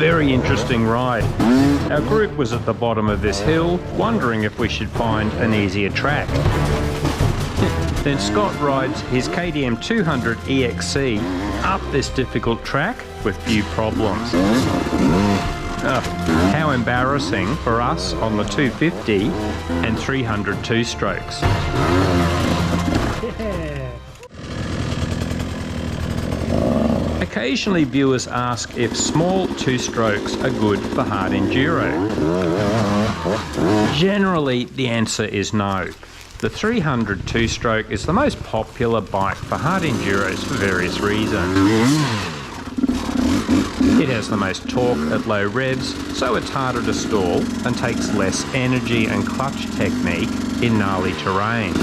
very interesting ride. Our group was at the bottom of this hill, wondering if we should find an easier track. Then Scott rides his KTM 200 EXC up this difficult track with few problems. How embarrassing for us on the 250 and 300 two-strokes. Occasionally viewers ask if small two-strokes are good for hard enduro. Generally the answer is no. The 300 two-stroke is the most popular bike for hard enduros for various reasons. It has the most torque at low revs, so it's harder to stall and takes less energy and clutch technique in gnarly terrain.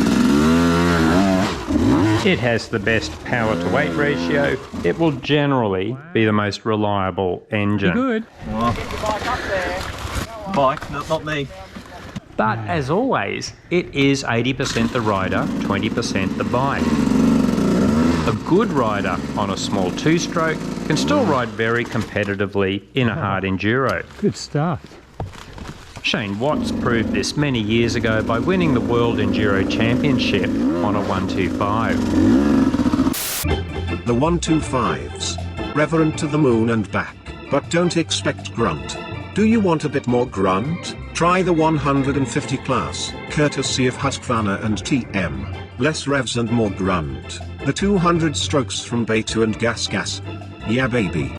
It has the best power to weight ratio. It will generally be the most reliable engine. Good. Bike, not me. But as always, it is 80% the rider, 20% the bike. A good rider on a small two-stroke can still ride very competitively in a hard enduro. Good stuff. Shane Watts proved this many years ago by winning the World Enduro Championship on a 125. The 125s. Reverent to the moon and back, but don't expect grunt. Do you want a bit more grunt? Try the 150 class, courtesy of Husqvarna and TM. Less revs and more grunt. The 200 strokes from Beta and Gas. Yeah baby.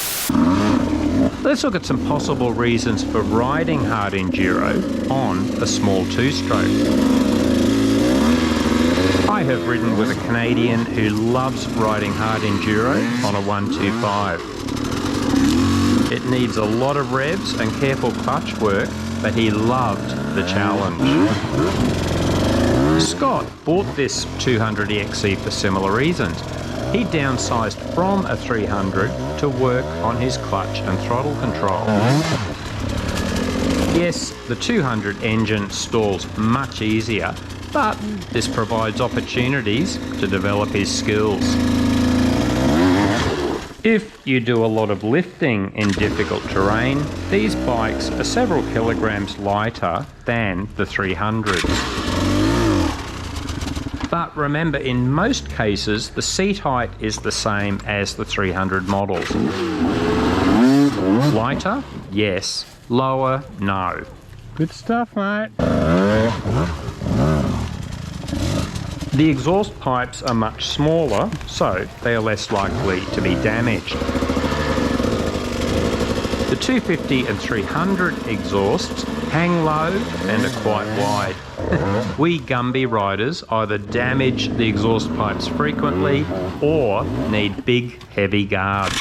Let's look at some possible reasons for riding hard enduro on a small two-stroke. I have ridden with a Canadian who loves riding hard enduro on a 125. It needs a lot of revs and careful clutch work, but he loved the challenge. Scott bought this 200 EXC for similar reasons. He downsized from a 300 to work on his clutch and throttle control. Yes, the 200 engine stalls much easier, but this provides opportunities to develop his skills. If you do a lot of lifting in difficult terrain, these bikes are several kilograms lighter than the 300s. But remember, in most cases, the seat height is the same as the 300 models. Lighter? Yes. Lower? No. Good stuff, mate. The exhaust pipes are much smaller, so they are less likely to be damaged. The 250 and 300 exhausts hang low and are quite wide. We Gumby riders either damage the exhaust pipes frequently or need big, heavy guards.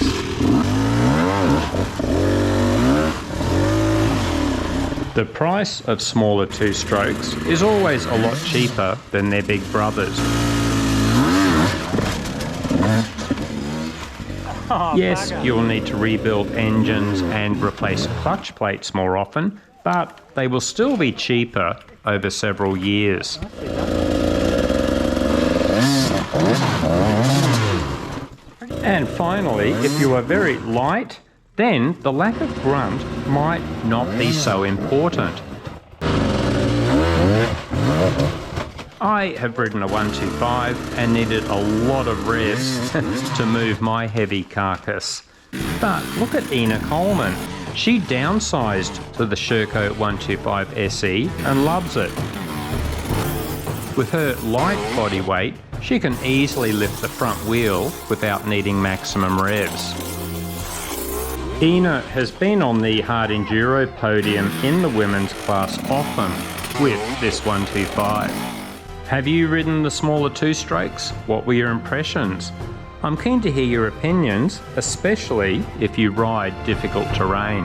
The price of smaller two-strokes is always a lot cheaper than their big brothers. Yes, you will need to rebuild engines and replace clutch plates more often, but they will still be cheaper over several years. And finally, if you are very light, then the lack of grunt might not be so important. I have ridden a 125 and needed a lot of revs to move my heavy carcass. But look at Ina Coleman. She downsized to the Sherco 125 SE and loves it. With her light body weight, she can easily lift the front wheel without needing maximum revs. Ina has been on the hard enduro podium in the women's class often with this 125. Have you ridden the smaller two-strokes? What were your impressions? I'm keen to hear your opinions, especially if you ride difficult terrain.